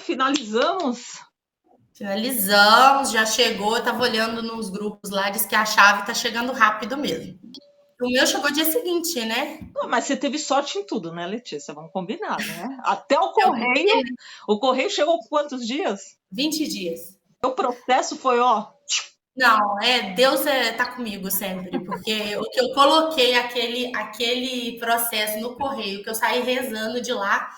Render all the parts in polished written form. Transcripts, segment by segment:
finalizamos? Finalizamos, já chegou, eu tava olhando nos grupos lá, diz que a chave tá chegando rápido mesmo. O meu chegou dia seguinte, né? Mas você teve sorte em tudo, né, Letícia? Vamos combinar, né? Até o correio chegou com quantos dias? 20 dias. O processo foi, ó... Não, Deus tá comigo sempre, porque o que eu coloquei aquele processo no correio, que eu saí rezando de lá,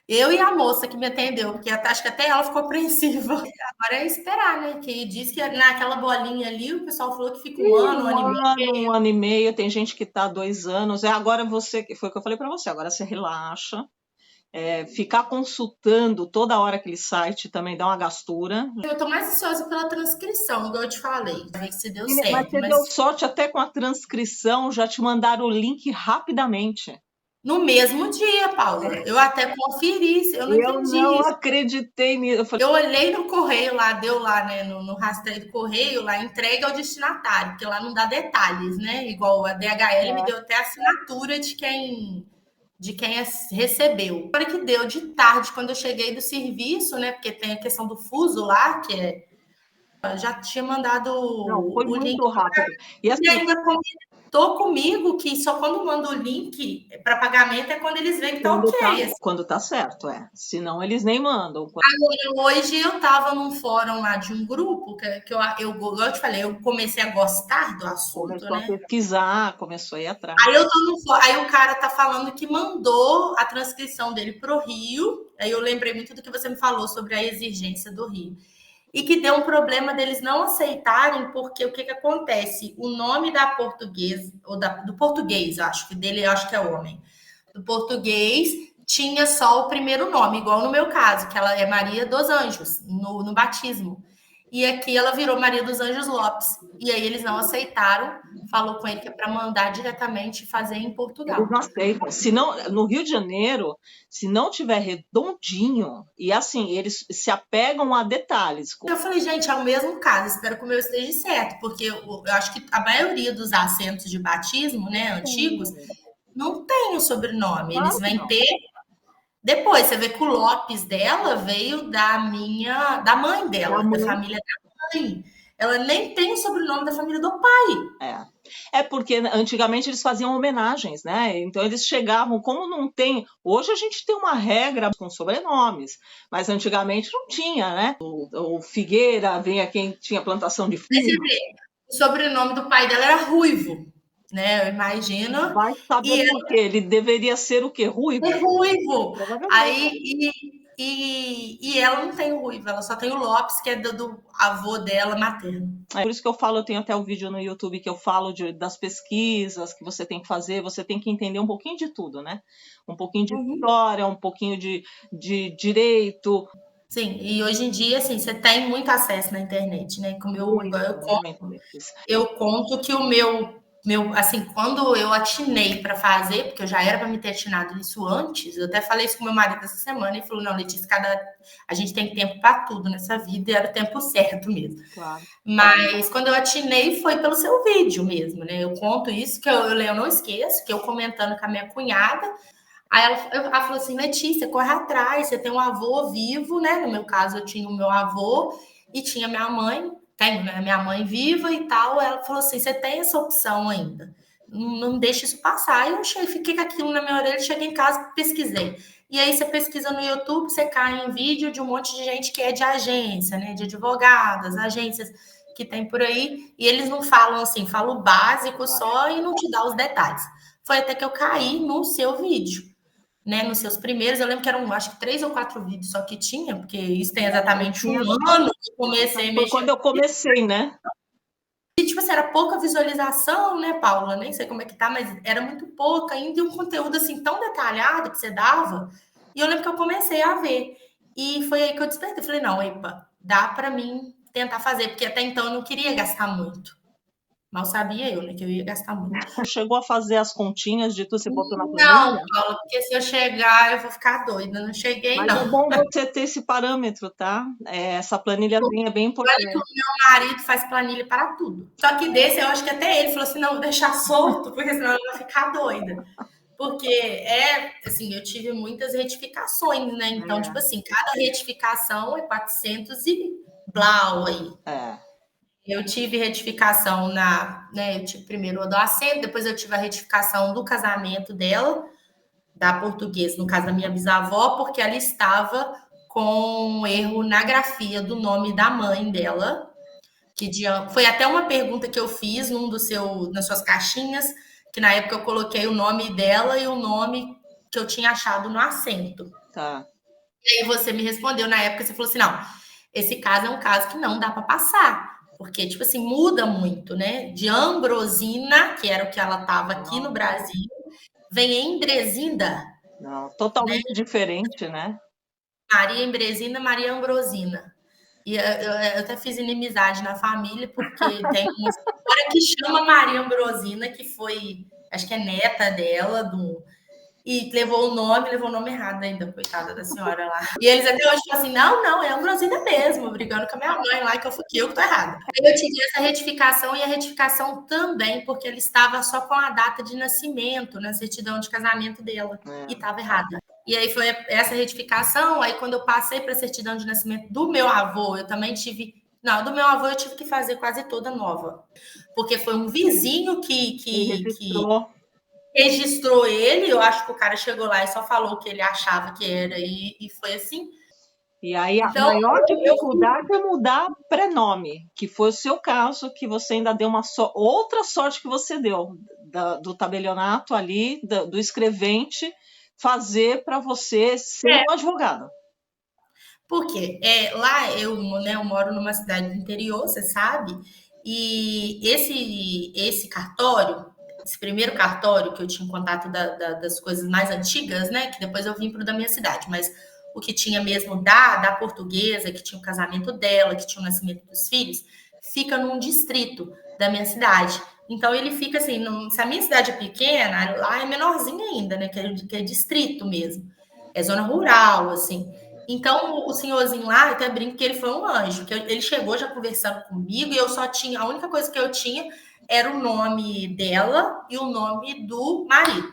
eu e a moça que me atendeu, porque acho que até ela ficou apreensiva. Agora é esperar, né? Que diz que naquela bolinha ali, o pessoal falou que fica um ano, um ano e meio. Tem gente que tá 2 anos. Agora foi o que eu falei para você. Agora você relaxa. Ficar consultando toda hora aquele site também dá uma gastura. Eu tô mais ansiosa pela transcrição, igual eu te falei. Ver se deu certo. Mas você deu sorte até com a transcrição, já te mandaram o link rapidamente. No mesmo dia, Paula. Eu até conferi, eu não entendi Eu não isso. acreditei nisso. Eu olhei no correio lá, deu lá, né, no rastreio do correio, lá, entrega ao destinatário, porque lá não dá detalhes, né? Igual a DHL me deu até a assinatura de quem recebeu. Na hora que deu de tarde, quando eu cheguei do serviço, né? Porque tem a questão do fuso lá, que já tinha mandado foi o link. Muito rápido. E ainda comentou comigo que só quando manda o link para pagamento é quando eles veem que tá ok. Quando tá certo, senão eles nem mandam. Agora, hoje eu tava num fórum lá de um grupo que eu te falei, eu comecei a gostar do assunto, começou né? a pesquisar, começou a ir atrás. Aí o cara tá falando que mandou a transcrição dele pro Rio. Aí eu lembrei muito do que você me falou sobre a exigência do Rio. E que deu um problema deles não aceitarem, porque o que acontece? O nome da português, do português, acho que é homem, do português, tinha só o primeiro nome, igual no meu caso, que ela é Maria dos Anjos, no batismo. E aqui ela virou Maria dos Anjos Lopes. E aí eles não aceitaram, falou com ele que é para mandar diretamente fazer em Portugal. Eles não aceitam. Se não, no Rio de Janeiro, se não tiver redondinho, e assim, eles se apegam a detalhes. Eu falei, gente, é o mesmo caso, espero que o meu esteja certo, porque eu acho que a maioria dos assentos de batismo, né, antigos, não tem o sobrenome. Claro eles vêm não. ter. Depois, você vê que o Lopes dela veio da mãe dela, da família da mãe. Ela nem tem o sobrenome da família do pai. Porque antigamente eles faziam homenagens, né? Então eles chegavam, como não tem. Hoje a gente tem uma regra com sobrenomes, mas antigamente não tinha, né? O Figueira, venha quem tinha plantação de Mas filho. você vê, o sobrenome do pai dela era Ruivo, né? Eu imagino. Vai saber por quê? Ele deveria ser o quê? Ruivo? Ruivo. Aí, e ela não tem o Ruivo, ela só tem o Lopes, que é do avô dela materno. É por isso que eu falo, eu tenho até o vídeo no YouTube que eu falo das pesquisas que você tem que fazer, você tem que entender um pouquinho de tudo, né? Um pouquinho de história, um pouquinho de direito. Sim, e hoje em dia, assim, você tem muito acesso na internet, né? Como eu conto que o meu, assim, quando eu atinei para fazer, porque eu já era para me ter atinado isso antes, eu até falei isso com meu marido essa semana e falou: não, Letícia, a gente tem tempo para tudo nessa vida, e era o tempo certo mesmo. Claro. Mas quando eu atinei foi pelo seu vídeo mesmo, né? Eu conto isso, que eu não esqueço, que eu comentando com a minha cunhada. Aí ela falou assim, Letícia, corre atrás, você tem um avô vivo, né? No meu caso, eu tinha o meu avô e tinha minha mãe, tenho, né? Minha mãe viva e tal. Ela falou assim, você tem essa opção ainda. Não deixa isso passar. Aí eu fiquei com aquilo na minha orelha, cheguei em casa, pesquisei. E aí você pesquisa no YouTube, você cai em vídeo de um monte de gente que é de agência, né? De advogadas, agências que tem por aí, e eles não falam assim, falam o básico só e não te dá os detalhes. Foi até que eu caí no seu vídeo. Né, nos seus primeiros, eu lembro que eram, acho que 3 ou 4 vídeos só que tinha, porque isso tem exatamente um ano que eu comecei a mexer. Foi quando eu comecei, né? E, tipo assim, era pouca visualização, né, Paula? Nem sei como é que tá, mas era muito pouca ainda, e um conteúdo, assim, tão detalhado que você dava. E eu lembro que eu comecei a ver. E foi aí que eu despertei. Falei, não, epa, dá pra mim tentar fazer, porque até então eu não queria gastar muito. Mal sabia eu, né, que eu ia gastar muito. Chegou a fazer as continhas de tudo, você botou na planilha? Não, Paula, porque se eu chegar, eu vou ficar doida. Não cheguei, mas não. Mas é bom você ter esse parâmetro, tá? Essa planilhazinha é bem importante. Olha que o meu marido faz planilha para tudo. Só que desse, eu acho que até ele falou assim, não, vou deixar solto, porque senão ela vai ficar doida. Porque assim, eu tive muitas retificações, né? Então, tipo assim, cada retificação é 400 e blau aí. Eu tive retificação eu tive primeiro o do assento, depois eu tive a retificação do casamento dela, da portuguesa, no caso da minha bisavó, porque ela estava com um erro na grafia do nome da mãe dela, foi até uma pergunta que eu fiz nas suas caixinhas, que na época eu coloquei o nome dela e o nome que eu tinha achado no assento. Tá. E aí você me respondeu na época, você falou assim, não, esse caso é um caso que não dá para passar, porque, tipo assim, muda muito, né? De Ambrosina, que era o que ela estava aqui no Brasil, vem Endresinda. Não, totalmente diferente, né? Maria Embresina, Maria Ambrosina. E eu até fiz inimizade na família, porque tem uma senhora que chama Maria Ambrosina, que foi, acho que é neta dela, e levou o nome errado ainda, coitada da senhora lá. E eles até hoje falam assim, não, é Ambrosina mesmo, brigando com a minha mãe lá, que eu que tô errada. Aí eu tive essa retificação, e a retificação também, porque ele estava só com a data de nascimento, na certidão de casamento dela, e estava errada. E aí foi essa retificação, aí quando eu passei para a certidão de nascimento do meu avô, eu também tive... Não, do meu avô eu tive que fazer quase toda nova, porque foi um vizinho que registrou ele, eu acho que o cara chegou lá e só falou o que ele achava que era, e foi assim. E aí a maior dificuldade é mudar prenome, que foi o seu caso, que você ainda deu outra sorte que você deu, do tabelionato ali, do escrevente, fazer para você ser um advogado. Porque lá eu moro numa cidade do interior, você sabe, e esse cartório, esse primeiro cartório que eu tinha contato das coisas mais antigas, né, que depois eu vim para o da minha cidade, mas o que tinha mesmo da portuguesa, que tinha o casamento dela, que tinha o nascimento dos filhos, fica num distrito da minha cidade. Então ele fica assim, se a minha cidade é pequena, lá é menorzinho ainda, né, que é distrito mesmo. É zona rural, assim. Então, o senhorzinho lá, eu até brinco que ele foi um anjo, que ele chegou já conversando comigo e eu só tinha, a única coisa que eu tinha era o nome dela e o nome do marido.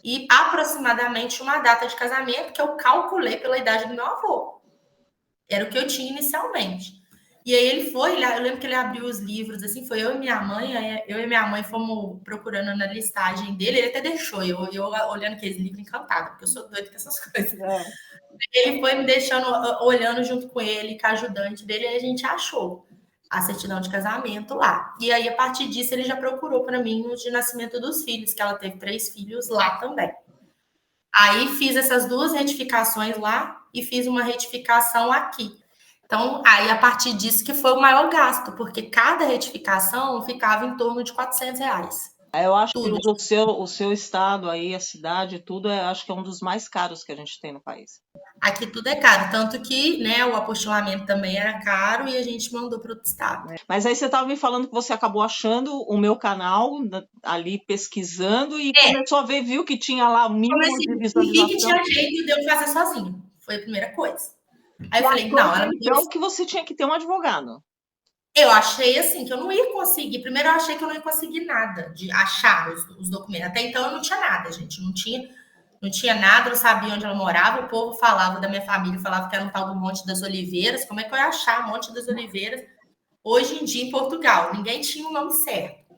E aproximadamente uma data de casamento que eu calculei pela idade do meu avô. Era o que eu tinha inicialmente. E aí ele foi, eu lembro que ele abriu os livros, assim, foi eu e minha mãe fomos procurando na listagem dele, ele até deixou, eu olhando aqueles livros encantado, porque eu sou doida com essas coisas. Ele foi me deixando, olhando junto com ele, com a ajudante dele, e a gente achou a certidão de casamento lá. E aí, a partir disso, ele já procurou para mim o de nascimento dos filhos, que ela teve 3 filhos lá também. Aí, fiz essas 2 retificações lá e fiz uma retificação aqui. Então, aí, a partir disso que foi o maior gasto, porque cada retificação ficava em torno de R$400. Eu acho que o seu estado aí, a cidade, tudo, acho que é um dos mais caros que a gente tem no país. Aqui tudo é caro, tanto que, né, o apostilamento também era caro e a gente mandou para outro estado. Mas aí você estava me falando que você acabou achando o meu canal ali pesquisando e começou a ver, viu que tinha lá o mínimo de visualização. E que tinha jeito de eu fazer sozinho. Foi a primeira coisa. Aí eu falei, não, ela me deu... Então que você tinha que ter um advogado. Eu achei assim que eu não ia conseguir. Primeiro eu achei que eu não ia conseguir nada de achar os documentos. Até então eu não tinha nada, gente. Não tinha nada, não sabia onde ela morava. O povo falava da minha família, falava que era um tal do Monte das Oliveiras. Como é que eu ia achar Monte das Oliveiras hoje em dia em Portugal? Ninguém tinha o nome certo.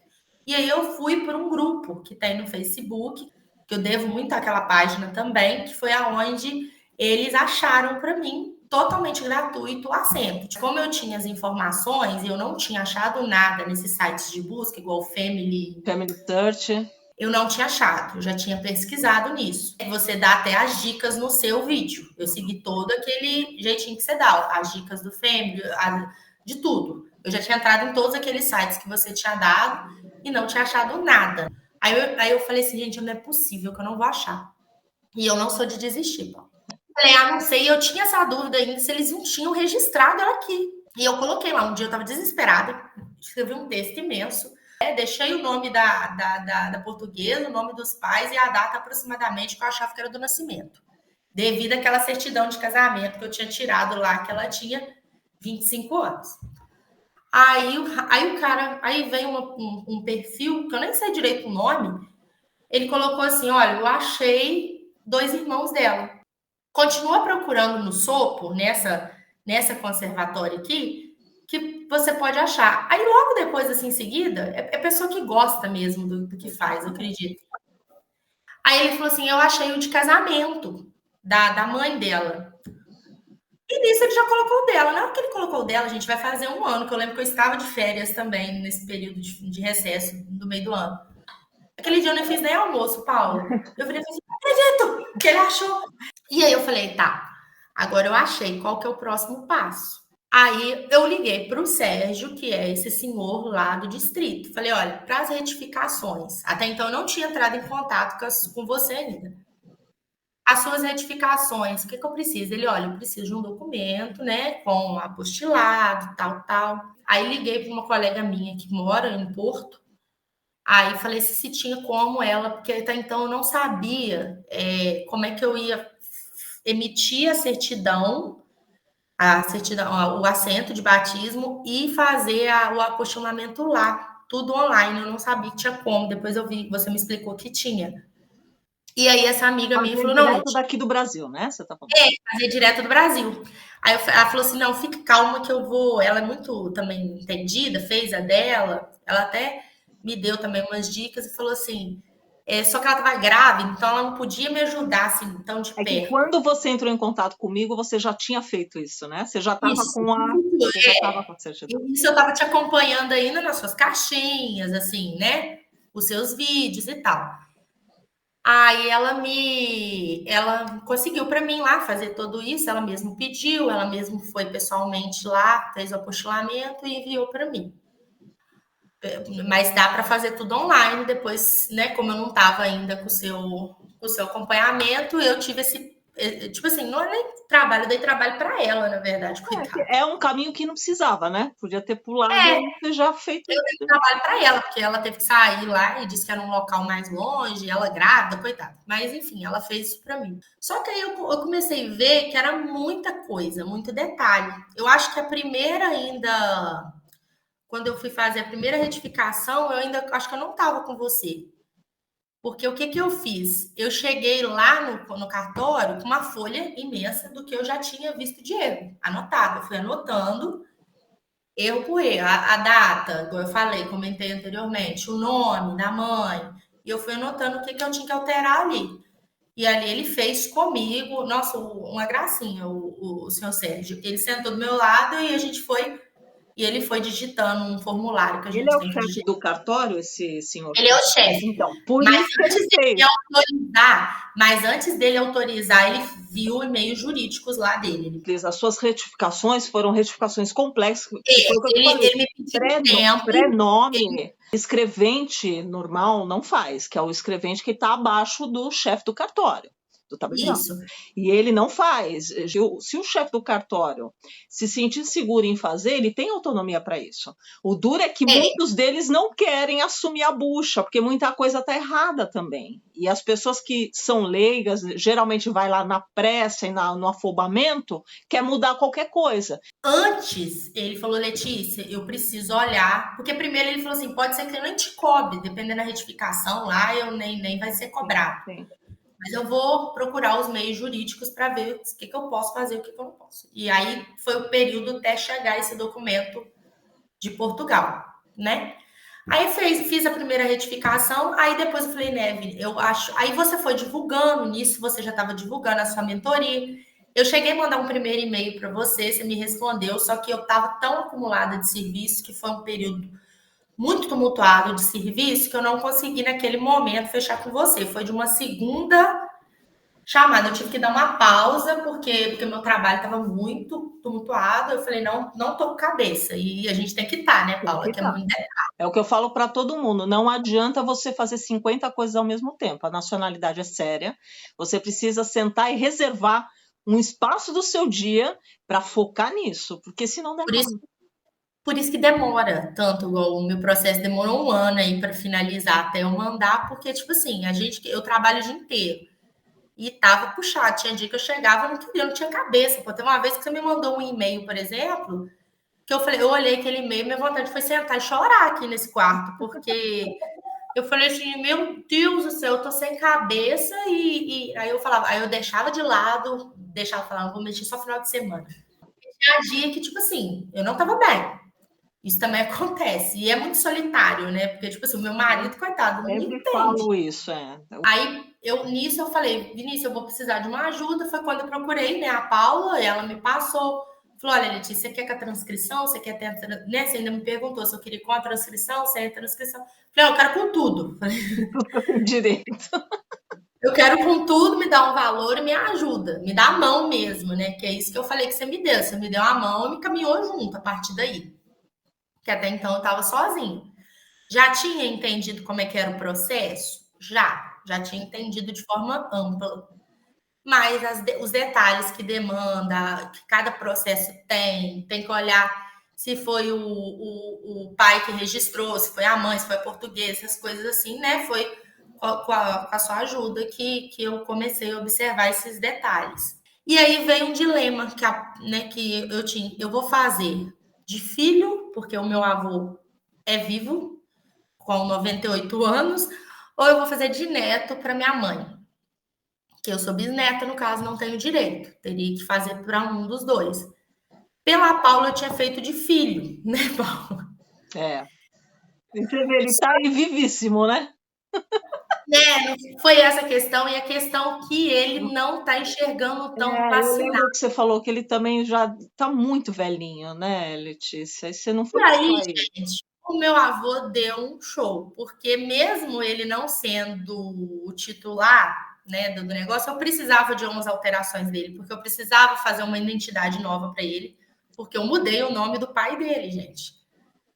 E aí eu fui por um grupo que tem no Facebook, que eu devo muito àquela página também, que foi aonde eles acharam para mim totalmente gratuito o assento. Como eu tinha as informações e eu não tinha achado nada nesses sites de busca, igual o Family Search, eu não tinha achado, eu já tinha pesquisado nisso. Você dá até as dicas no seu vídeo. Eu segui todo aquele jeitinho que você dá, as dicas do Family, de tudo. Eu já tinha entrado em todos aqueles sites que você tinha dado e não tinha achado nada. Aí eu falei assim, gente, não é possível que eu não vou achar. E eu não sou de desistir, pô. Falei, não sei, eu tinha essa dúvida ainda se eles não tinham registrado ela aqui. E eu coloquei lá, um dia eu tava desesperada, escrevi um texto imenso, deixei o nome da portuguesa, o nome dos pais e a data aproximadamente que eu achava que era do nascimento. Devido àquela certidão de casamento que eu tinha tirado lá, que ela tinha 25 anos. Aí vem um perfil, que eu nem sei direito o nome, Ele colocou assim: olha, eu achei 2 irmãos dela. Continua procurando no Sopo, nessa conservatória aqui, que você pode achar. Aí logo depois, assim, em seguida, é pessoa que gosta mesmo do que faz, eu acredito. Aí ele falou assim: eu achei o de casamento da mãe dela. E nisso ele já colocou o dela. Na hora que ele colocou o dela, a gente vai fazer 1 ano, que eu lembro que eu estava de férias também, nesse período de recesso do meio do ano. Aquele dia eu nem fiz nem almoço, Paulo. Eu falei assim, não acredito que ele achou. E aí eu falei, tá, agora eu achei, qual que é o próximo passo? Aí eu liguei para o Sérgio, que é esse senhor lá do distrito. Falei, olha, para as retificações, até então eu não tinha entrado em contato com você ainda. As suas retificações, o que eu preciso? Ele, olha, eu preciso de um documento, né, com apostilado, tal. Aí liguei para uma colega minha que mora em Porto. Aí falei se tinha como ela, porque até então eu não sabia como é que eu ia emitir a certidão, o assento de batismo e fazer o apostilamento lá, tudo online. Eu não sabia que tinha como. Depois eu vi, você me explicou que tinha. E aí essa amiga minha Fazer falou, não, direto daqui do Brasil, né? Você tá falando. fazer direto do Brasil. Aí ela falou assim, não, fique calma que eu vou. Ela é muito também entendida, fez a dela. Ela até me deu também umas dicas e falou assim, só que ela estava grávida, então ela não podia me ajudar assim tão de É que perto. quando você entrou em contato comigo, você já tinha feito isso, né? Você já estava Isso, você já estava com a certidão. isso eu estava te acompanhando ainda nas suas caixinhas, assim, né? Os seus vídeos e tal. Aí ela conseguiu para mim lá fazer tudo isso, ela mesma pediu, ela mesma foi pessoalmente lá, fez o apostilamento e enviou para mim. Mas dá para fazer tudo online depois, né? Como eu não estava ainda com o seu acompanhamento, eu tive esse, tipo assim, não é nem trabalho, eu dei trabalho para ela, na verdade, coitada. É um caminho que não precisava, né? Podia ter pulado e ter já feito Eu dei isso. trabalho para ela, porque ela teve que sair lá e disse que era um local mais longe, ela grávida, coitada. Mas enfim, ela fez isso para mim. Só que aí eu comecei a ver que era muita coisa, muito detalhe. Eu acho que a primeira ainda, quando eu fui fazer a primeira retificação, eu ainda acho que eu não estava com você. Porque o que eu fiz? Eu cheguei lá no cartório com uma folha imensa do que eu já tinha visto de erro, anotado. Eu fui anotando erro por erro, a data, como eu falei, comentei anteriormente, o nome da mãe, e eu fui anotando o que eu tinha que alterar ali. E ali ele fez comigo, nossa, uma gracinha, o senhor Sérgio. Ele sentou do meu lado e a gente foi, e ele foi digitando um formulário que a Ele é gente o tem que chefe digitar. do cartório, esse senhor? Ele é o chefe. Então, por Mas isso que ele fez. antes dele autorizar, ele viu e-mails jurídicos lá dele. As suas retificações foram retificações complexas, que foi o que eu falei. Ele me pediu tempo. Pré-nome, escrevente normal não faz, que é o escrevente que está abaixo do chefe do cartório, do tabelião. Isso. E ele não faz. Se o chefe do cartório se sentir seguro em fazer, ele tem autonomia para isso. O duro é que muitos deles não querem assumir a bucha, porque muita coisa está errada também. E as pessoas que são leigas, geralmente vai lá na pressa e no afobamento, quer mudar qualquer coisa. Antes, ele falou, Letícia, eu preciso olhar, porque primeiro ele falou assim, pode ser que eu nem te cobre, dependendo da retificação lá, eu nem vai ser cobrado. Sim. Mas eu vou procurar os meios jurídicos para ver o que eu posso fazer e o que eu não posso. E aí foi o período até chegar esse documento de Portugal, né? Aí fiz a primeira retificação, aí depois eu falei, Neve, eu acho. Aí você foi divulgando, nisso você já estava divulgando a sua mentoria. Eu cheguei a mandar um primeiro e-mail para você me respondeu, só que eu estava tão acumulada de serviço que foi um período muito tumultuado de serviço que eu não consegui naquele momento fechar com você. Foi de uma segunda chamada, eu tive que dar uma pausa porque meu trabalho estava muito tumultuado. Eu falei, não tô com cabeça. E a gente tem que estar, né, Paula? Que é muito detalhe. É o que eu falo para todo mundo, não adianta você fazer 50 coisas ao mesmo tempo. A nacionalidade é séria. Você precisa sentar e reservar um espaço do seu dia para focar nisso, porque senão dá Por isso que demora tanto, igual o meu processo demorou 1 ano aí para finalizar até eu mandar, porque, tipo assim, eu trabalho o dia inteiro. E tava puxado. Tinha dia que eu chegava, eu não tinha cabeça. Pô, teve uma vez que você me mandou um e-mail, por exemplo, que eu falei, eu olhei aquele e-mail, minha vontade foi sentar e chorar aqui nesse quarto, porque Eu falei assim, meu Deus do céu, eu tô sem cabeça e aí eu falava, aí eu deixava de lado, falava, vou mexer só final de semana. Tinha dia que, tipo assim, eu não tava bem. Isso também acontece. E é muito solitário, né? Porque, tipo assim, o meu marido, coitado, não me Sempre entende. falo isso, é. Aí, nisso, eu falei, Vinícius, eu vou precisar de uma ajuda. Foi quando eu procurei, né, a Paula, e ela me passou. Falou, olha, Letícia, você quer com a transcrição? Você quer ter né? Você ainda me perguntou se eu queria com a transcrição, sem a transcrição. Falei, eu quero com tudo. Tudo que eu tenho direito. Eu quero com tudo, me dá um valor e me ajuda. Me dá a mão mesmo, né? Que é isso que eu falei que você me deu. Você me deu a mão e me caminhou junto a partir daí. Que até então eu estava sozinha. Já tinha entendido como é que era o processo? Já tinha entendido de forma ampla. Mas os detalhes que demanda, que cada processo tem que olhar se foi o pai que registrou, se foi a mãe, se foi português, essas coisas assim, né? Foi com a sua ajuda que eu comecei a observar esses detalhes. E aí veio um dilema que eu tinha. Eu vou fazer de filho, porque o meu avô é vivo, com 98 anos, ou eu vou fazer de neto para minha mãe, que eu sou bisneta, no caso, não tenho direito. Teria que fazer para um dos dois. Pela Paula, eu tinha feito de filho, né, Paula? É. Você vê, ele tá aí vivíssimo, né? Foi essa questão, e a questão que ele não está enxergando tão Eu vacinado. lembro que você falou que ele também já tá muito velhinho, né, Letícia? E você não E foi aí, buscar ele. gente, o meu avô deu um show, porque mesmo ele não sendo o titular, né, do negócio, eu precisava de umas alterações dele, porque eu precisava fazer uma identidade nova para ele, porque eu mudei o nome do pai dele, gente.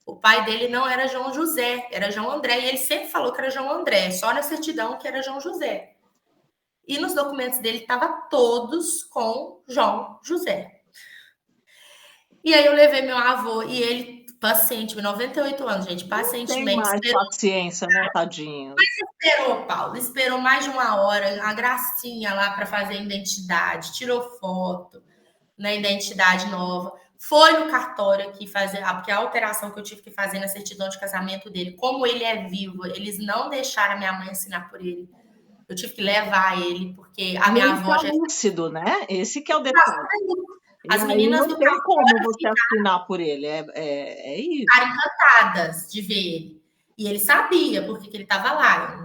O pai dele não era João José, era João André, e ele sempre falou que era João André, só na certidão que era João José. E nos documentos dele estava todos com João José. E aí eu levei meu avô e ele, paciente, 98 anos, gente, Não tem pacientemente, mais paciência, né, tadinho? esperou, Paulo, esperou mais de uma hora, a gracinha lá para fazer a identidade, tirou foto na identidade nova, foi no cartório aqui fazer, porque a alteração que eu tive que fazer na certidão de casamento dele, como ele é vivo, eles não deixaram a minha mãe assinar por ele. Eu tive que levar ele, porque a E minha ele avó tá já lúcido, né? Esse que é o detalhe. E as aí meninas não do tem carro como você assinar por ele. É isso. ficaram encantadas de ver ele. E ele sabia por que ele estava lá.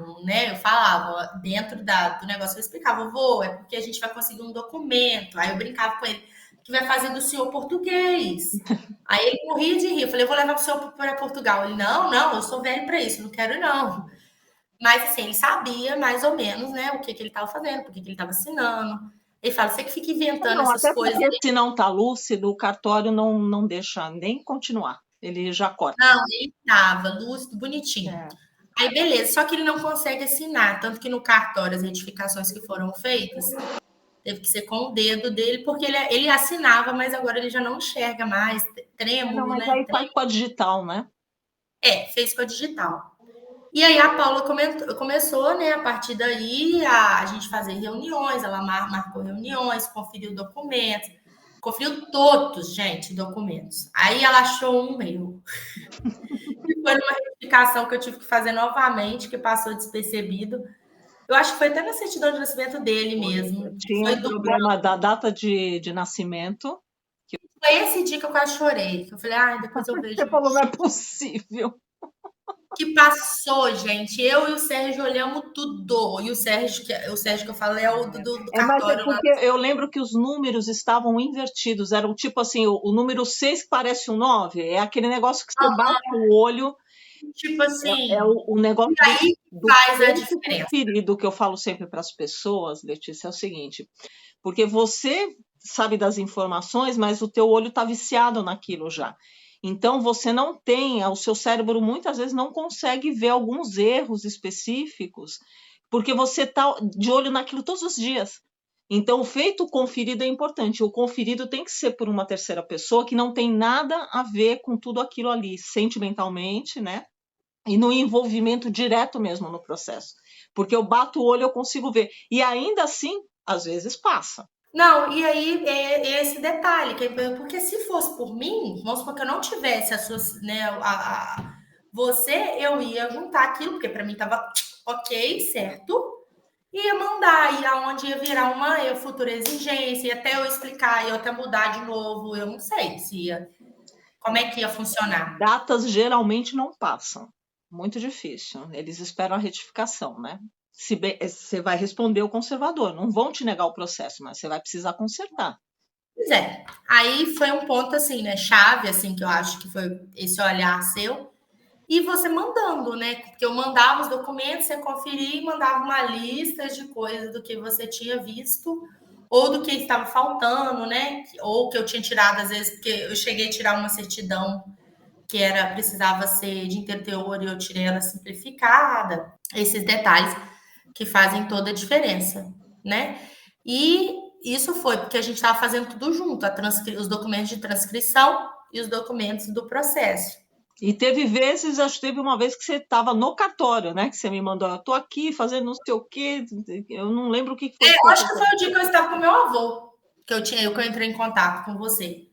Eu falava, dentro do negócio, eu explicava, vô, é porque a gente vai conseguir um documento. Aí eu brincava com ele, que vai fazer do senhor português. Aí ele morria de rir. Eu falei, eu vou levar o senhor para Portugal. Ele, não, eu sou velho para isso, não quero não. Mas assim, ele sabia mais ou menos, né, o que ele estava fazendo, por que ele estava assinando. Ele fala, você que fica inventando Não, essas até coisas. porque se não tá lúcido, o cartório não deixa nem continuar. Ele já corta. Não, ele estava lúcido, bonitinho. É. Aí, beleza, só que ele não consegue assinar, tanto que no cartório as retificações que foram feitas teve que ser com o dedo dele, porque ele assinava, mas agora ele já não enxerga mais, Não, trêmulo, mas né? aí faz com a digital, né? Fez com a digital. E aí a Paula começou, né, a partir daí, a gente fazer reuniões, ela marcou reuniões, conferiu documentos, conferiu todos, gente, documentos. Aí ela achou um meu. E foi uma retificação que eu tive que fazer novamente, que passou despercebido. Eu acho que foi até na certidão de nascimento dele mesmo. Tinha Foi um do problema da data de nascimento. Foi esse dia que eu quase chorei. Que eu falei, depois eu vejo. Você falou, não é possível. Que passou, gente. Eu e o Sérgio olhamos tudo. E o Sérgio que eu falei é o do Mas é cartório lá. porque eu lembro que os números estavam invertidos. Era tipo assim, o número 6 que parece um 9. É aquele negócio que você bate o olho. Tipo assim, É o negócio aí do faz a feito diferença. conferido que eu falo sempre para as pessoas, Letícia, é o seguinte, porque você sabe das informações, mas o teu olho está viciado naquilo já. Então você não tem, o seu cérebro muitas vezes não consegue ver alguns erros específicos, porque você está de olho naquilo todos os dias. Então, o feito conferido é importante. O conferido tem que ser por uma terceira pessoa que não tem nada a ver com tudo aquilo ali, sentimentalmente, né? E no envolvimento direto mesmo no processo. Porque eu bato o olho, eu consigo ver. E ainda assim, às vezes passa. Não, e aí é esse detalhe, porque se fosse por mim, vamos supor que eu não tivesse as suas, né, eu ia juntar aquilo, porque para mim estava ok, certo? Ia mandar, e aonde ia virar uma futura exigência, e até eu explicar, e eu até mudar de novo, eu não sei se ia, como é que ia funcionar. Datas geralmente não passam. Muito difícil. Eles esperam a retificação, né? Se bem, você vai responder o conservador. Não vão te negar o processo, mas você vai precisar consertar. Pois é. Aí foi um ponto, assim, né, chave, assim, que eu acho que foi esse olhar seu. E você mandando, né? Porque eu mandava os documentos, você conferia e mandava uma lista de coisas do que você tinha visto ou do que estava faltando, né? Ou que eu tinha tirado, às vezes, porque eu cheguei a tirar uma certidão que precisava ser de interior e eu tirei ela simplificada. Esses detalhes que fazem toda a diferença, né? E isso foi porque a gente estava fazendo tudo junto, os documentos de transcrição e os documentos do processo. E teve vezes, acho que teve uma vez que você estava no cartório, né? Que você me mandou, eu tô aqui fazendo não sei o quê, eu não lembro o que foi. Eu acho que foi o dia que eu estava com meu avô, que eu entrei em contato com você,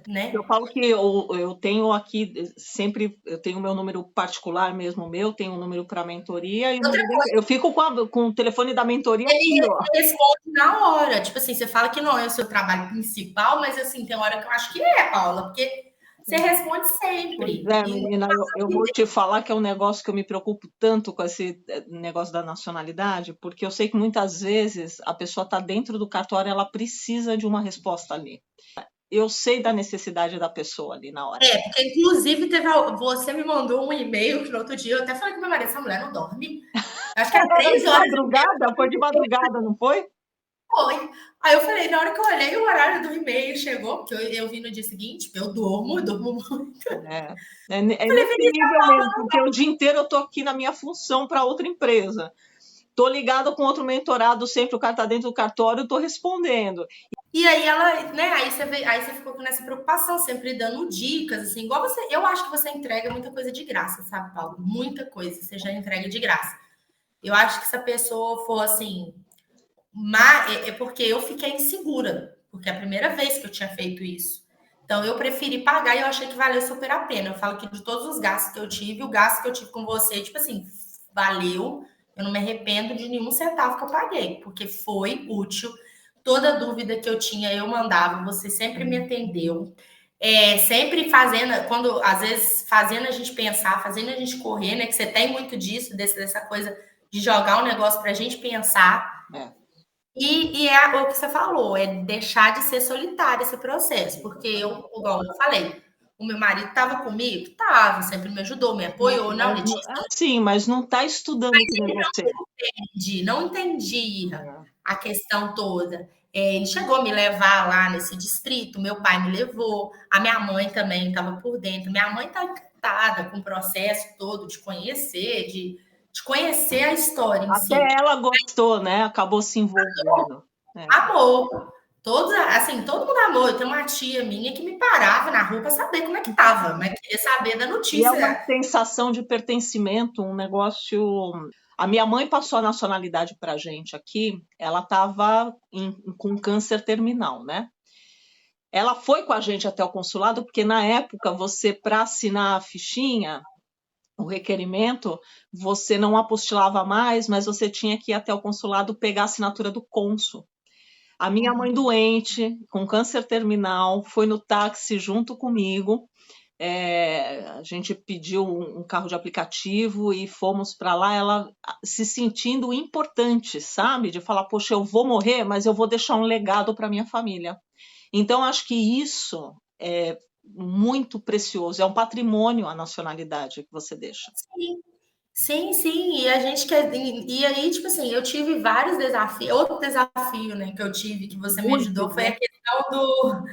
né? Eu falo que eu tenho aqui sempre, eu tenho o meu número particular mesmo meu, tenho um número para mentoria e eu fico com o telefone da mentoria aqui, ó. Ele responde na hora, tipo assim, você fala que não é o seu trabalho principal, mas assim, tem hora que eu acho que é, Paula, porque você responde sempre. Pois é, menina, eu vou te falar que é um negócio que eu me preocupo tanto com esse negócio da nacionalidade, porque eu sei que muitas vezes a pessoa está dentro do cartório, ela precisa de uma resposta ali. Eu sei da necessidade da pessoa ali na hora. Porque inclusive você me mandou um e-mail que no outro dia eu até falei com meu marido, essa mulher não dorme. Acho que era 3 horas. De madrugada? Foi de madrugada, não foi? Foi. Aí eu falei, na hora que eu olhei o horário do e-mail chegou, porque eu vi no dia seguinte, eu durmo muito. É nesse nível mesmo, porque o dia inteiro eu tô aqui na minha função para outra empresa. Tô ligada com outro mentorado, sempre o cara tá dentro do cartório, eu tô respondendo. E aí ela, né, aí você ficou com essa preocupação, sempre dando dicas, assim, igual você, eu acho que você entrega muita coisa de graça, sabe, Paulo? Muita coisa, você já entrega de graça. Eu acho que se a pessoa for assim, é porque eu fiquei insegura, porque é a primeira vez que eu tinha feito isso. Então eu preferi pagar e eu achei que valeu super a pena. Eu falo que de todos os gastos que eu tive, o gasto que eu tive com você, tipo assim, valeu. Eu não me arrependo de nenhum centavo que eu paguei, porque foi útil. Toda dúvida que eu tinha, eu mandava, você sempre me atendeu. Sempre fazendo, quando às vezes fazendo a gente pensar, fazendo a gente correr, né? Que você tem muito disso, dessa coisa de jogar um negócio para a gente pensar. E é o que você falou, é deixar de ser solitário esse processo, porque igual eu falei, o meu marido estava comigo? Estava, sempre me ajudou, me apoiou, não, Letícia. Sim, mas não está estudando que nem você. Não entendia a questão toda. Ele chegou a me levar lá nesse distrito, meu pai me levou, a minha mãe também estava por dentro. Minha mãe está encantada com o processo todo de conhecer, de conhecer a história em si. Até ela gostou, né? Acabou se envolvendo. Amor. Assim, todo mundo amou. Eu tenho uma tia minha que me parava na rua para saber como é que estava, mas queria saber da notícia. E é uma sensação de pertencimento, um negócio. A minha mãe passou a nacionalidade para a gente aqui, ela estava com câncer terminal, né? Ela foi com a gente até o consulado, porque na época você, para assinar a fichinha, o requerimento, você não apostilava mais, mas você tinha que ir até o consulado pegar a assinatura do cônsul. A minha mãe doente, com câncer terminal, foi no táxi junto comigo. A gente pediu um carro de aplicativo e fomos para lá, ela se sentindo importante, sabe? De falar, poxa, eu vou morrer, mas eu vou deixar um legado para minha família. Então, acho que isso é muito precioso, é um patrimônio a nacionalidade que você deixa. Sim, e a gente quer. E aí, tipo assim, eu tive vários desafios. Outro desafio, né, que eu tive, que você me ajudou, foi a questão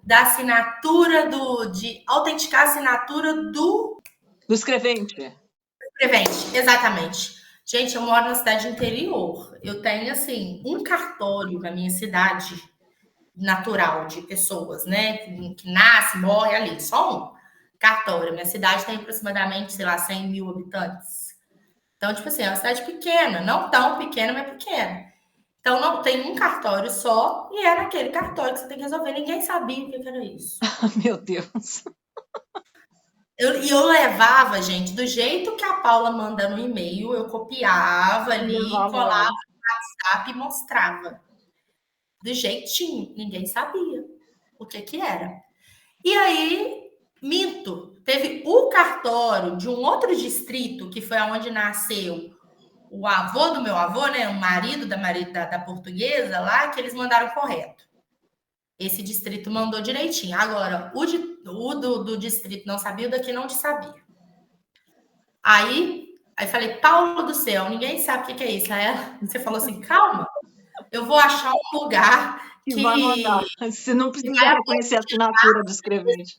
da assinatura, de autenticar a assinatura do escrevente. Escrevente, exatamente. Gente, eu moro na cidade interior. Eu tenho, assim, um cartório na minha cidade natural de pessoas, né? Que nasce, morre ali, só um cartório. Minha cidade tem aproximadamente, sei lá, 100 mil habitantes. Então, tipo assim, é uma cidade pequena, não tão pequena, mas pequena. Então, não tem um cartório só, e era aquele cartório que você tem que resolver. Ninguém sabia o que era isso. Meu Deus. Eu levava, gente, do jeito que a Paula manda no e-mail, eu copiava ali, Levava colava lá. no WhatsApp e mostrava. Do jeitinho, ninguém sabia o que era. E aí, minto, teve o cartório de um outro distrito, que foi onde nasceu o avô do meu avô, né, o marido da portuguesa lá, que eles mandaram correto. Esse distrito mandou direitinho. Agora, do distrito não sabia, o daqui não sabia. Aí falei, Paulo do céu, ninguém sabe o que é isso. Aí você falou assim, calma, eu vou achar um lugar E vai mandar. que Você não precisa vai reconhecer a assinatura do escrevente.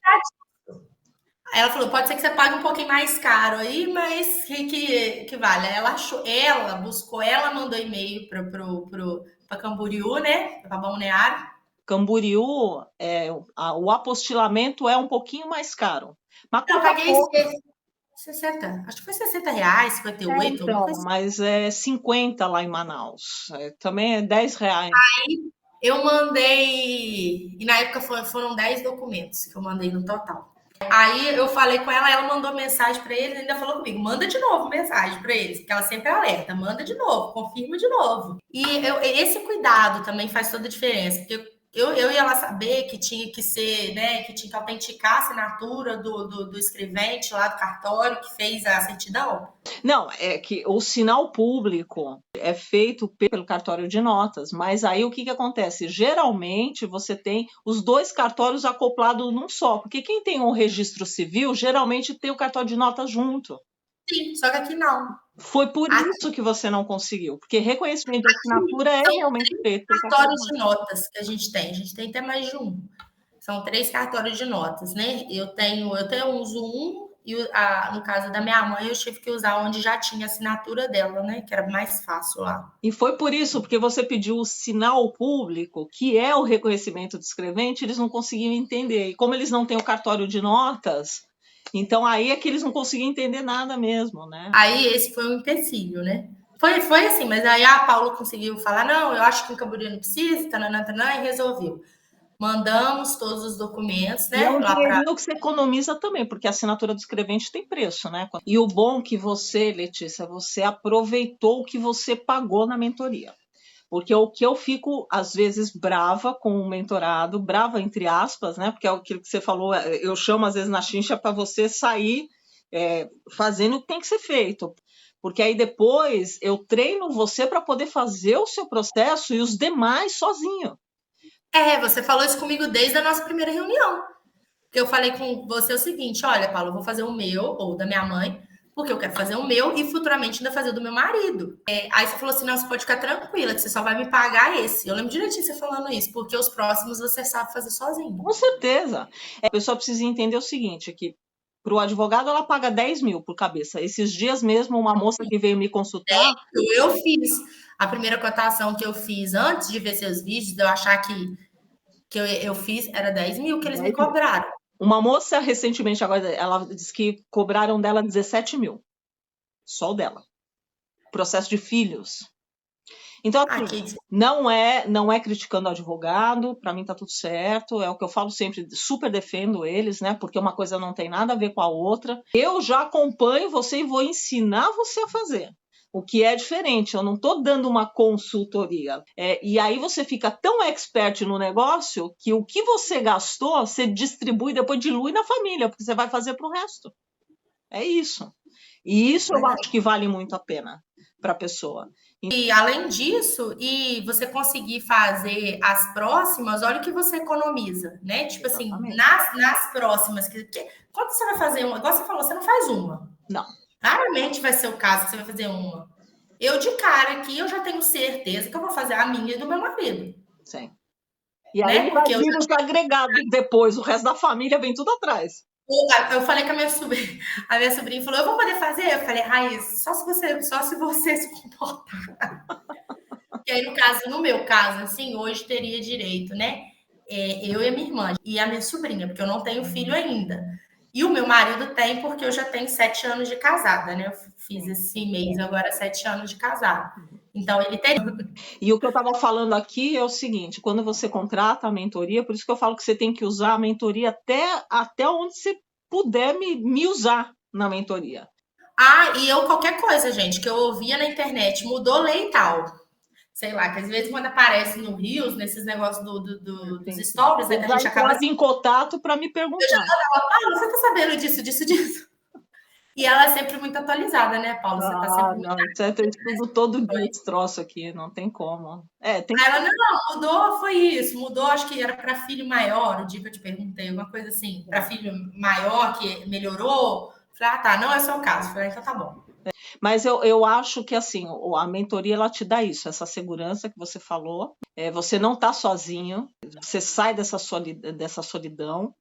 Aí ela falou, pode ser que você pague um pouquinho mais caro aí, mas que vale. Aí ela achou, ela buscou, ela mandou e-mail para Camboriú, né? Para Balneário. Camboriú, o apostilamento é um pouquinho mais caro. Mas Eu custa paguei pouco. 60, acho que foi R$60, 58, alguma Então, coisa assim. mas é 50 lá em Manaus. Também é R$10. Eu mandei, e na época foram 10 documentos que eu mandei no total. Aí eu falei com ela, ela mandou mensagem para eles, ainda falou comigo, manda de novo mensagem para eles, porque ela sempre alerta, manda de novo, confirma de novo. E esse cuidado também faz toda a diferença, porque eu ia lá saber que tinha que ser, né, que tinha que autenticar a assinatura do escrevente lá do cartório que fez a certidão. Não, é que o sinal público é feito pelo cartório de notas, mas aí o que acontece? Geralmente você tem os dois cartórios acoplados num só, porque quem tem um registro civil geralmente tem o cartório de notas junto. Sim, só que aqui não. Foi por Aqui isso que você não conseguiu, porque reconhecimento de assinatura é são realmente 3 feito pelo cartório de cartórios de notas. notas que a gente tem até mais de um. São 3 cartórios de notas, né? Eu uso um e no caso da minha mãe eu tive que usar onde já tinha a assinatura dela, né? Que era mais fácil lá. E foi por isso, porque você pediu o sinal público, que é o reconhecimento do escrevente, eles não conseguiam entender. E como eles não têm o cartório de notas, então aí é que eles não conseguiam entender nada mesmo, né? Aí esse foi um empecilho, né? Foi assim, mas aí a Paula conseguiu falar, não, eu acho que em Camboriú não precisa, tananã, tananã, e resolveu. Mandamos todos os documentos, E é né, um lá para. dinheirinho que você economiza também, porque a assinatura do escrevente tem preço, né? E o bom que você, Letícia, você aproveitou o que você pagou na mentoria. Porque o que eu fico, às vezes, brava com o mentorado, brava entre aspas, né? Porque é aquilo que você falou, eu chamo às vezes na chincha para você sair fazendo o que tem que ser feito. Porque aí depois eu treino você para poder fazer o seu processo e os demais sozinho. Você falou isso comigo desde a nossa primeira reunião. Porque eu falei com você o seguinte: olha, Paulo, eu vou fazer o meu, ou da minha mãe, porque eu quero fazer o meu e futuramente ainda fazer o do meu marido. Aí você falou assim: não, você pode ficar tranquila, que você só vai me pagar esse. Eu lembro direitinho você falando isso, porque os próximos você sabe fazer sozinho. Com certeza. A pessoa precisa entender o seguinte, que para o advogado ela paga 10 mil por cabeça. Esses dias mesmo, uma moça que veio me consultar. Eu fiz a primeira cotação que eu fiz antes de ver seus vídeos, eu achar que eu fiz, era 10 mil que eles me cobraram. Uma moça recentemente, agora, ela disse que cobraram dela 17 mil. Só o dela. Processo de filhos. Então, assim, não é criticando o advogado, para mim tá tudo certo, é o que eu falo sempre, super defendo eles, né? Porque uma coisa não tem nada a ver com a outra. Eu já acompanho você e vou ensinar você a fazer. O que é diferente, eu não estou dando uma consultoria. E aí você fica tão expert no negócio que o que você gastou, você distribui, depois dilui na família, porque você vai fazer para o resto. É isso. E isso eu acho que vale muito a pena para a pessoa. E além disso, e você conseguir fazer as próximas, olha o que você economiza, né? Tipo Exatamente. assim, nas próximas, quando você vai fazer uma, igual você falou, você não faz uma. Não. Raramente vai ser o caso que você vai fazer uma. Eu, de cara aqui, eu já tenho certeza que eu vou fazer a minha e do meu marido. Sim. E aí né? Porque vai vir os agregados depois, o resto da família vem tudo atrás. Eu falei com a minha sobrinha falou, eu vou poder fazer? Eu falei, Raiz, só se você se comportar. E aí, no meu caso, assim, hoje teria direito, né? Eu e a minha irmã e a minha sobrinha, porque eu não tenho filho ainda. E o meu marido tem, porque eu já tenho 7 anos de casada, né? Eu fiz esse mês agora 7 anos de casada. Então, ele tem. E o que eu estava falando aqui é o seguinte, quando você contrata a mentoria, por isso que eu falo que você tem que usar a mentoria até onde você puder me usar na mentoria. E eu, qualquer coisa, gente, que eu ouvia na internet, mudou lei e tal. Sei lá, que às vezes quando aparece no Rios, nesses negócios dos stories, né, que a gente acaba... em contato para me perguntar. Eu já falo, você tá sabendo disso? E ela é sempre muito atualizada, né, Paulo? Você tá sempre muito... Não, eu estudo todo dia esse troço aqui, não tem como. Ela, não, mudou, foi isso. Mudou, acho que era para filho maior, o dia que eu te perguntei, uma coisa assim, para filho maior que melhorou. Falei, tá, não é o seu caso. Falei, então tá bom. Mas eu acho que assim, a mentoria ela te dá isso, essa segurança que você falou. Você não está sozinho, você sai dessa solidão,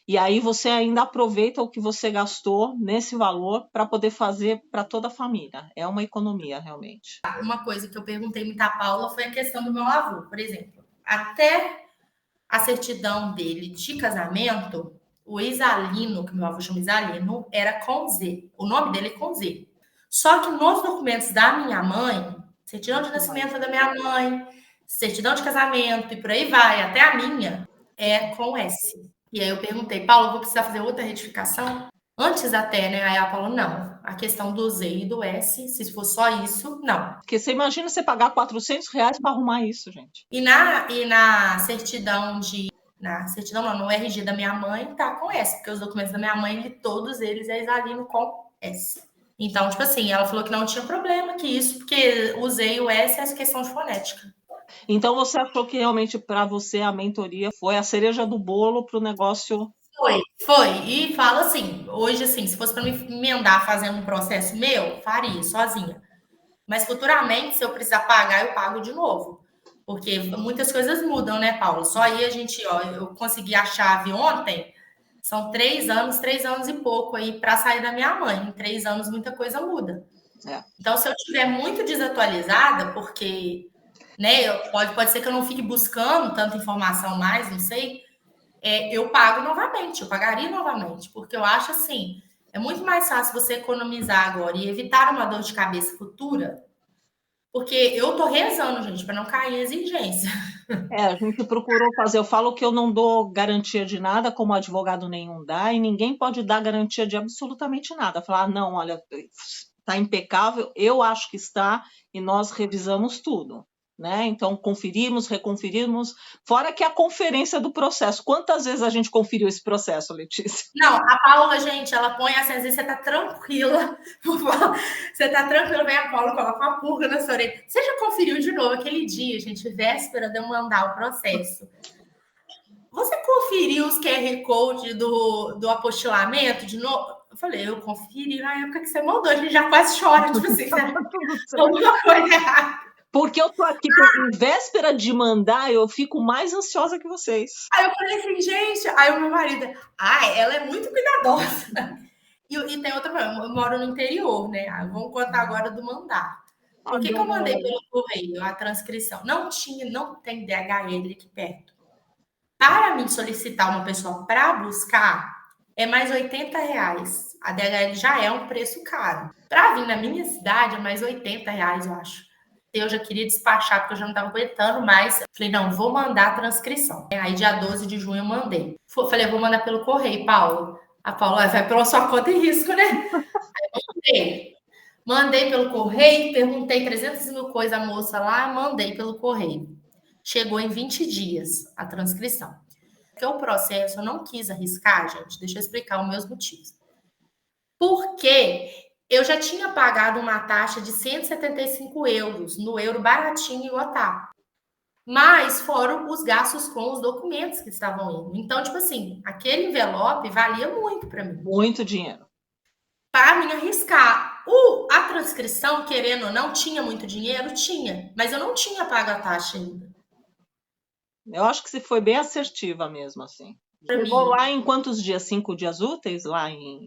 e aí você ainda aproveita o que você gastou nesse valor para poder fazer para toda a família. É uma economia, realmente. Uma coisa que eu perguntei muito à Paula foi a questão do meu avô, por exemplo. Até a certidão dele de casamento, o Isalino, que meu avô chama Isalino, era com Z. O nome dele é com Z. Só que nos documentos da minha mãe, certidão de nascimento da minha mãe, certidão de casamento e por aí vai, até a minha, é com S. E aí eu perguntei, Paulo, vou precisar fazer outra retificação? Antes até, né? Aí ela falou, não. A questão do Z e do S, se for só isso, não. Porque você imagina você pagar R$400 para arrumar isso, gente. E na certidão no RG da minha mãe, tá com S, porque os documentos da minha mãe, todos eles é Isalino com S. Então, tipo assim, ela falou que não tinha problema que isso, porque usei o S é questão de fonética. Então, você achou que realmente para você a mentoria foi a cereja do bolo para o negócio? Foi. E falo assim, hoje, assim, se fosse para me emendar fazendo um processo meu, faria sozinha. Mas futuramente, se eu precisar pagar, eu pago de novo. Porque muitas coisas mudam, né, Paulo? Só aí eu consegui a chave ontem. São 3 anos e pouco aí para sair da minha mãe. Em 3 anos, muita coisa muda. Então, se eu estiver muito desatualizada, porque, né, pode ser que eu não fique buscando tanta informação mais, não sei, eu pago novamente, eu pagaria novamente, porque eu acho assim, é muito mais fácil você economizar agora e evitar uma dor de cabeça futura, porque eu tô rezando, gente, para não cair em exigência. A gente procurou fazer. Eu falo que eu não dou garantia de nada, como advogado nenhum dá, e ninguém pode dar garantia de absolutamente nada. Falar, não, olha, está impecável, eu acho que está, e nós revisamos tudo. Né? Então, conferimos, reconferimos, fora que a conferência do processo. Quantas vezes a gente conferiu esse processo, Letícia? Não, a Paula, gente, ela põe assim, às vezes você tá tranquila, vem a Paula, coloca uma pulga na sua orelha. Você já conferiu de novo aquele dia, gente, véspera de eu mandar o processo? Você conferiu os QR Code do apostilamento de novo? Eu falei, eu conferi na época que você mandou, a gente já quase chora, tipo assim, alguma coisa errada. Porque eu tô aqui em véspera de mandar, eu fico mais ansiosa que vocês. Aí eu falei assim, gente, aí o meu marido, ela é muito cuidadosa. E tem outra problema, eu moro no interior, né? Vamos contar agora do mandato. Por que eu mandei pelo correio a transcrição? Não tem DHL aqui perto. Para mim solicitar uma pessoa para buscar, é mais R$80. A DHL já é um preço caro. Para vir na minha cidade, é mais R$80, eu acho. Eu já queria despachar, porque eu já não estava aguentando mais. Falei, não, vou mandar a transcrição. Aí, dia 12 de junho, eu mandei. Falei, vou mandar pelo correio, Paulo. A Paula vai pela sua conta e risco, né? Aí, mandei pelo correio, perguntei 300 mil coisas à moça lá, mandei pelo correio. Chegou em 20 dias a transcrição. Porque o processo eu não quis arriscar, gente. Deixa eu explicar os meus motivos. Porque eu já tinha pagado uma taxa de 175 euros no euro baratinho em Iotá. Mas foram os gastos com os documentos que estavam indo. Então, tipo assim, aquele envelope valia muito para mim. Muito dinheiro. Para mim arriscar. A transcrição, querendo ou não, tinha muito dinheiro? Tinha. Mas eu não tinha pago a taxa ainda. Eu acho que você foi bem assertiva mesmo, assim. Chegou lá em quantos dias? 5 dias úteis? Lá em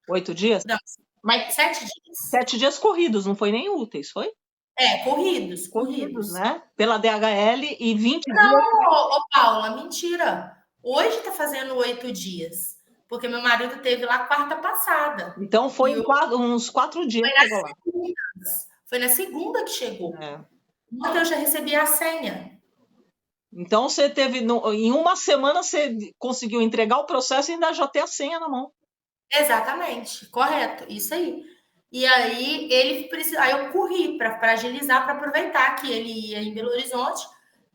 8 dias? Não, mas 7 dias. 7 dias corridos, não foi nem úteis, foi? Corridos. Né? Pela DHL e 20 dias. Não, Paula, mentira. Hoje tá fazendo 8 dias. Porque meu marido teve lá quarta passada. Então foi uns 4 dias. Foi na segunda que chegou. Ontem eu já recebi a senha. Então você teve, em uma semana você conseguiu entregar o processo e ainda já ter a senha na mão. Exatamente, correto, isso aí. E aí aí eu corri para agilizar, para aproveitar que ele ia em Belo Horizonte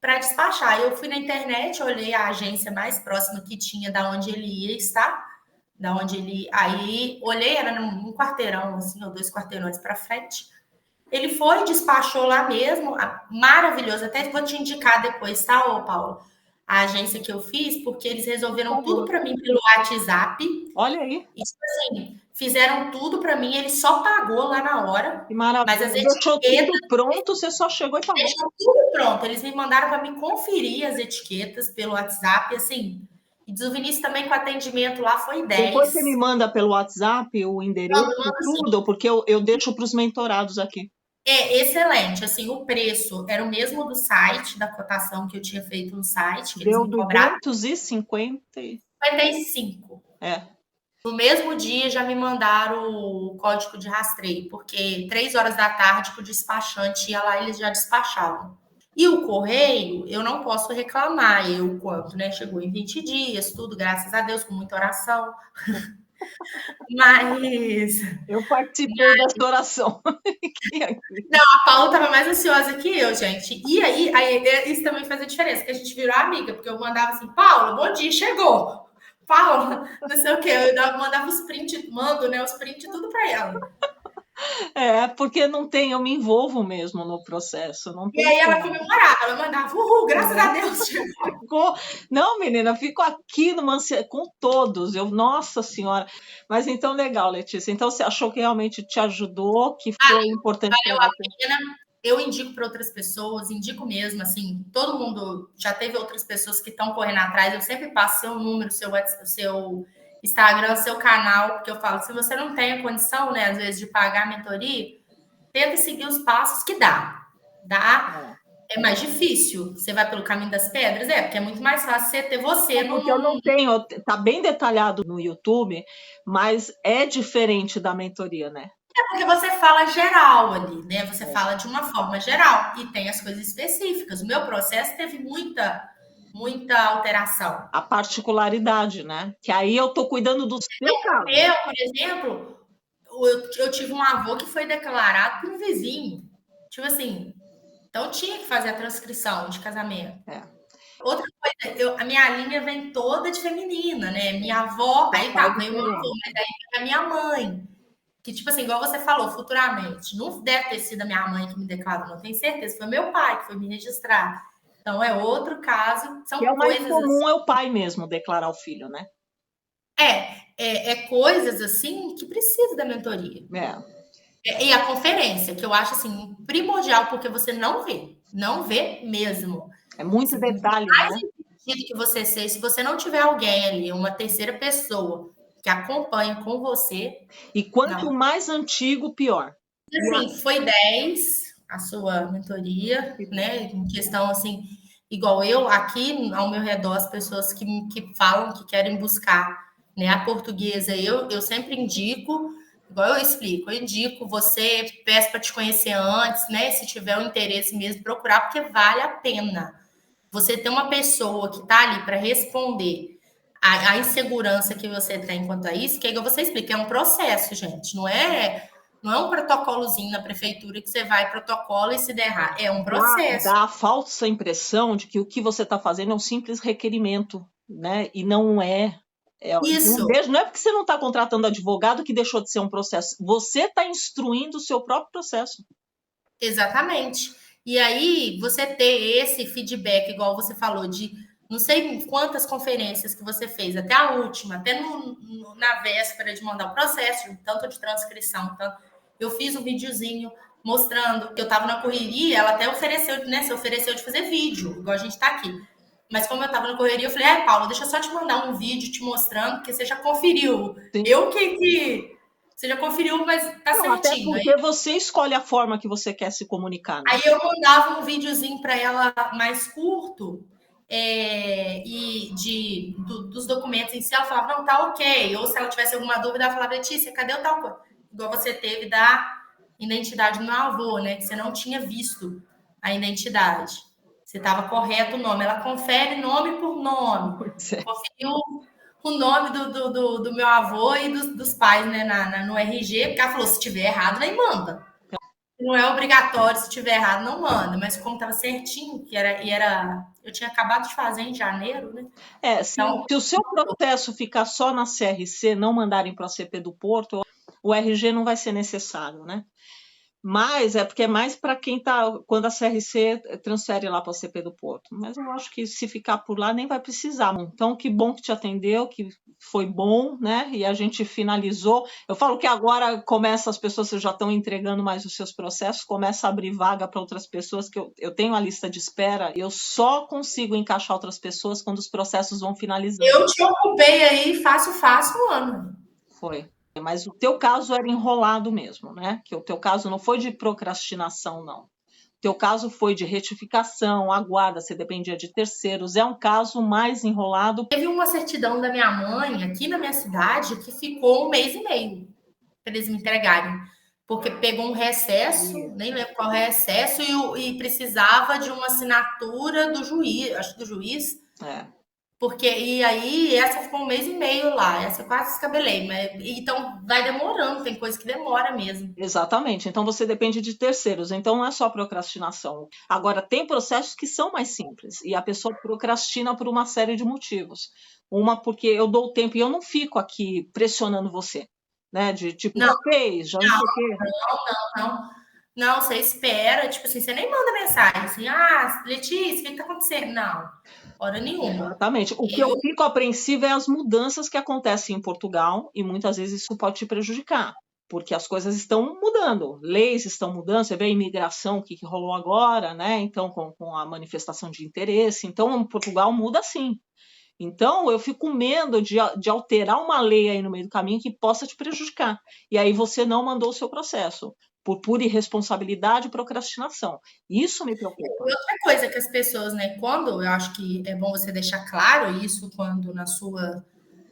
para despachar. Eu fui na internet, olhei a agência mais próxima que tinha da onde ele ia estar, da onde ele. Aí olhei, era num quarteirão, assim, ou 2 quarteirões para frente. Ele foi, despachou lá mesmo, maravilhoso. Até vou te indicar depois, tá, ô Paulo? A agência que eu fiz, porque eles Por resolveram tudo favor. para mim pelo WhatsApp. Olha aí, E, tipo assim, fizeram tudo para mim, ele só pagou lá na hora, que mas as maravilha. Deixou etiquetas tudo pronto, você só chegou e pagou. deixam tudo pronto. Eles me mandaram para me conferir as etiquetas pelo WhatsApp, assim. E o Vinícius também com atendimento lá foi Depois você me 10. manda pelo WhatsApp o Não, endereço, manda assim. tudo, porque eu deixo para os mentorados aqui. É excelente. Assim, o preço era o mesmo do site, da cotação que eu tinha feito no site, que eles Deu me cobraram, 250. 55. É. No mesmo dia já me mandaram o código de rastreio, porque 3 horas da tarde que o despachante ia lá, eles já despachavam. E o correio, eu não posso reclamar, eu quanto, né? Chegou em 20 dias, tudo, graças a Deus, com muita oração. Mas Eu participei dessa oração. a Paula estava mais ansiosa que eu, gente. E aí, isso também faz a diferença, que a gente virou amiga, porque eu mandava assim, Paula, bom dia, chegou. Paula, não sei o quê, mandava os prints, mando, né, os prints, tudo para ela. É, porque não tem, eu me envolvo mesmo no processo, não E tem aí ela como. comemorava, ela mandava, uhul, graças a É. Deus. Não, menina, fico aqui com todos. Nossa Senhora. Mas então, legal, Letícia. Então, você achou que realmente te ajudou, que foi importante para Valeu a você? pena. Eu indico para outras pessoas, indico mesmo, assim, todo mundo já teve outras pessoas que estão correndo atrás. Eu sempre passo seu número, seu Instagram, seu canal, porque eu falo, se você não tem a condição, né, às vezes, de pagar a mentoria, tenta seguir os passos que dá. Dá. É mais difícil. Você vai pelo caminho das pedras? É, porque é muito mais fácil você ter você É porque eu não tenho, tá bem detalhado no YouTube, mas é diferente da mentoria, né? porque você fala geral ali, né? Você É. fala de uma forma geral e tem as coisas específicas. O meu processo teve muita alteração. A particularidade, né? Que aí eu tô cuidando do seu O caso. meu, por exemplo, eu tive um avô que foi declarado por um vizinho. Tipo assim, então tinha que fazer a transcrição de casamento. É. Outra coisa, a minha linha vem toda de feminina, né? Minha avó, Seu aí pai é tá, veio meu avô, diferente. mas aí vem a minha mãe. Que, tipo assim, igual você falou, futuramente, não deve ter sido a minha mãe que me declarou, não tenho certeza, foi meu pai que foi me registrar. Então é outro caso, Que é são o mais coisas assim. comum é o pai mesmo declarar o filho, né? É coisas assim que precisa da mentoria. É. E a conferência, que eu acho assim, primordial, porque você não vê mesmo. É muito Se, detalhe, mais né? entendido que você seja, se você não tiver alguém ali, uma terceira pessoa que acompanha com você, E quanto não. mais antigo, pior. E Assim, foi 10 a sua mentoria, que bom. né? Em questão assim, igual eu, aqui ao meu redor, as pessoas que falam que querem buscar, né, a portuguesa, eu sempre indico, igual eu explico, eu indico você, peço para te conhecer antes, né? Se tiver o interesse mesmo, procurar, porque vale a pena. Você ter uma pessoa que está ali para responder a insegurança que você tem quanto a isso, que é igual você explica, é um processo, gente. Não é um protocolozinho na prefeitura que você vai, protocolo e se der errado. É um processo. Dá a falsa impressão de que o que você está fazendo é um simples requerimento, né? E não é. Isso, Não é porque você não está contratando advogado que deixou de ser um processo. Você está instruindo o seu próprio processo. exatamente. E aí, você ter esse feedback, igual você falou, de não sei quantas conferências que você fez, até a última, até na véspera de mandar o processo, tanto de transcrição, tanto. Eu fiz um videozinho mostrando que eu estava na correria, ela até ofereceu, né? Se ofereceu de fazer vídeo, igual a gente está aqui. Mas como eu estava na correria, eu falei, Paula, deixa eu só te mandar um vídeo te mostrando, porque você já conferiu. Sim. Você já conferiu, mas tá Não, até certinho. porque você escolhe a forma que você quer se comunicar, né? Aí eu mandava um videozinho para ela mais curto dos documentos em si. Ela falava, não, tá ok. Ou se ela tivesse alguma dúvida, ela falava, Letícia, cadê o tal coisa? Igual você teve da identidade do meu avô, né? Que você não tinha visto a identidade. Você estava correto o nome. Ela confere nome por nome. Pois é. Conferiu o nome do meu avô e dos pais, né, no RG, porque ela falou, se tiver errado, nem manda. Não é obrigatório, se tiver errado, não manda. Mas como estava certinho, eu tinha acabado de fazer em janeiro, né? Se o seu processo ficar só na CRC, não mandarem para a CP do Porto, o RG não vai ser necessário, né? Mas é porque é mais para quem está, quando a CRC transfere lá para a CP do Porto. Mas eu acho que se ficar por lá nem vai precisar. Então, que bom que te atendeu, que foi bom, né? E a gente finalizou. Eu falo que agora começa, as pessoas já estão entregando mais os seus processos, começa a abrir vaga para outras pessoas, que eu tenho a lista de espera, eu só consigo encaixar outras pessoas quando os processos vão finalizando. Eu te ocupei aí fácil um ano. Foi. Mas o teu caso era enrolado mesmo, né? Que o teu caso não foi de procrastinação, não. O teu caso foi de retificação, aguarda, você dependia de terceiros. É um caso mais enrolado. Teve uma certidão da minha mãe aqui na minha cidade que ficou 1 mês e meio para eles me entregarem. Porque pegou um recesso, nem lembro qual recesso, e precisava de uma assinatura do juiz, acho que do juiz. Porque, e aí, essa ficou 1 mês e meio lá, essa eu quase descabelei, mas então vai demorando, tem coisa que demora mesmo. Exatamente, então você depende de terceiros, então não é só procrastinação. Agora, tem processos que são mais simples, e a pessoa procrastina por uma série de motivos. Uma, porque eu dou tempo e eu não fico aqui pressionando você, né, de tipo, já fez, já não sei o quê. Não, você espera, tipo assim, você nem manda mensagem, assim, Letícia, o que tá acontecendo? Não. Hora nenhuma. Exatamente. O que eu fico apreensiva é as mudanças que acontecem em Portugal e muitas vezes isso pode te prejudicar, porque as coisas estão mudando, leis estão mudando, você vê a imigração, o que rolou agora, né? Então, com a manifestação de interesse. Então, Portugal muda sim. Então, eu fico com medo de alterar uma lei aí no meio do caminho que possa te prejudicar. E aí você não mandou o seu processo por pura irresponsabilidade e procrastinação. Isso me preocupa. E outra coisa que as pessoas, né, quando, eu acho que é bom você deixar claro isso quando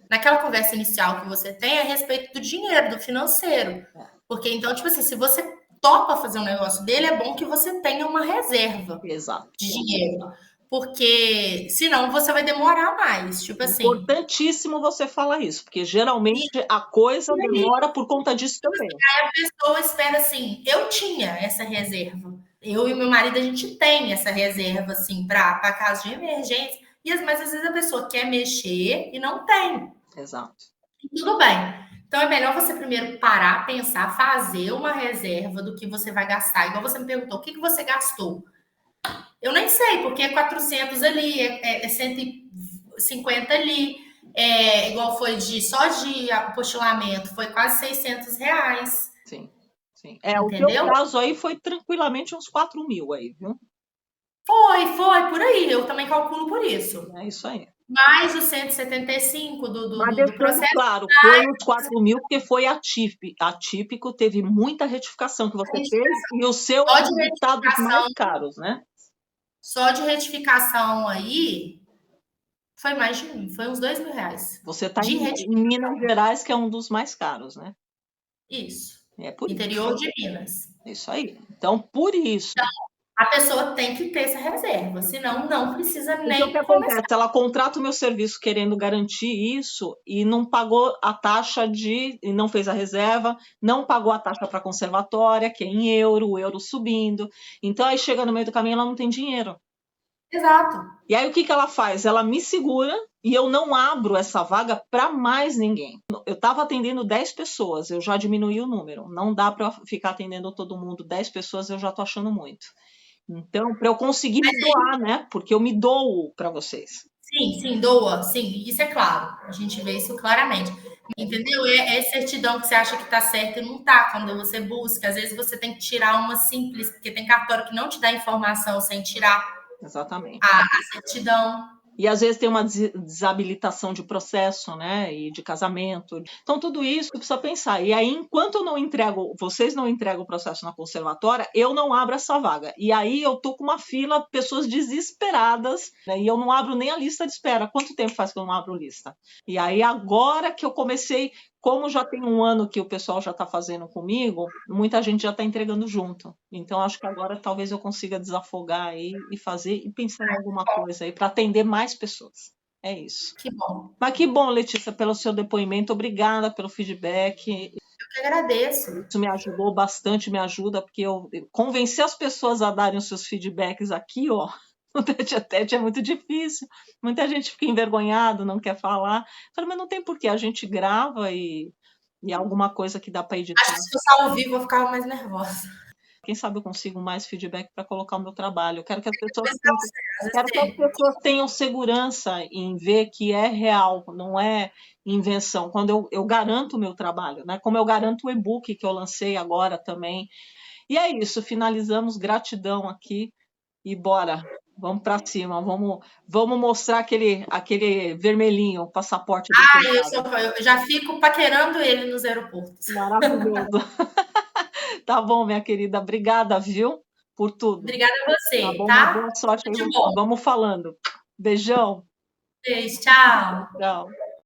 naquela conversa inicial que você tem a respeito do dinheiro, do financeiro. Porque então, tipo assim, se você topa fazer um negócio dele, é bom que você tenha uma reserva de dinheiro. Porque senão você vai demorar mais. Tipo assim. Importantíssimo você falar isso, porque geralmente a coisa demora por conta disso também. Aí a pessoa espera assim, eu tinha essa reserva. Eu e meu marido, a gente tem essa reserva, assim, para caso de emergência. Mas às vezes a pessoa quer mexer e não tem. Exato. E tudo bem. Então é melhor você primeiro parar, pensar, fazer uma reserva do que você vai gastar. Igual você me perguntou, o que você gastou? Eu nem sei, porque é 400 ali, é 150 ali. Igual foi só de apostilamento, foi quase R$600. Sim. O teu caso aí foi tranquilamente uns 4.000 aí, viu? Foi, por aí. Eu também calculo por isso. É isso aí. Mais os 175 do processo. Claro, foi uns 4.000 porque foi atípico, teve muita retificação que você fez e o seu resultado mais caros, né? Só de retificação aí foi foi uns R$2.000. Você está em Minas Gerais, que é um dos mais caros, né? Isso. Por interior isso. de Minas. Isso aí. Então, por isso. Então, a pessoa tem que ter essa reserva, senão não precisa nem o que acontece? Ela contrata o meu serviço querendo garantir isso e não pagou a taxa e não fez a reserva, não pagou a taxa para a conservatória, que é em euro, o euro subindo. Então, aí chega no meio do caminho, ela não tem dinheiro. Exato. E aí, o que ela faz? Ela me segura e eu não abro essa vaga para mais ninguém. Eu estava atendendo 10 pessoas, eu já diminuí o número. Não dá para ficar atendendo todo mundo, 10 pessoas eu já estou achando muito. Então, para eu conseguir me doar, né? Porque eu me dou para vocês. Sim, doa. Sim, isso é claro. A gente vê isso claramente. Entendeu? É certidão que você acha que está certo e não está. Quando você busca, às vezes você tem que tirar uma simples, porque tem cartório que não te dá informação sem tirar. Exatamente. A certidão. E às vezes tem uma desabilitação de processo, né? E de casamento. Então, tudo isso precisa pensar. E aí, enquanto eu não entrego, vocês não entregam o processo na conservatória, eu não abro essa vaga. E aí eu tô com uma fila, pessoas desesperadas, né? E eu não abro nem a lista de espera. Quanto tempo faz que eu não abro lista? E aí, agora que eu comecei, como já tem 1 ano que o pessoal já está fazendo comigo, muita gente já está entregando junto. Então, acho que agora talvez eu consiga desafogar aí e fazer e pensar em alguma coisa aí para atender mais pessoas. É isso. Que bom. Mas que bom, Letícia, pelo seu depoimento. Obrigada pelo feedback. Eu que agradeço. Isso me ajudou bastante, me ajuda, porque eu convencer as pessoas a darem os seus feedbacks aqui, ó, no tete-a-tete é muito difícil. Muita gente fica envergonhado, não quer falar. Eu falei, mas não tem porquê, a gente grava e alguma coisa que dá para editar. Acho que se fosse ao vivo eu ficava mais nervosa. Quem sabe eu consigo mais feedback para colocar o meu trabalho. Eu quero que as pessoas tenham segurança em ver que é real, não é invenção. Quando eu garanto o meu trabalho, né? Como eu garanto o e-book que eu lancei agora também. E é isso, finalizamos. Gratidão aqui e bora. Vamos para cima, vamos mostrar aquele vermelhinho, o passaporte do eu já fico paquerando ele nos aeroportos. Maravilhoso. Tá bom, minha querida. Obrigada, viu? Por tudo. Obrigada a você, Tá bom? tá? Boa sorte. Tudo de bom. Vamos falando. Beijão. Beijo, tchau. Tchau.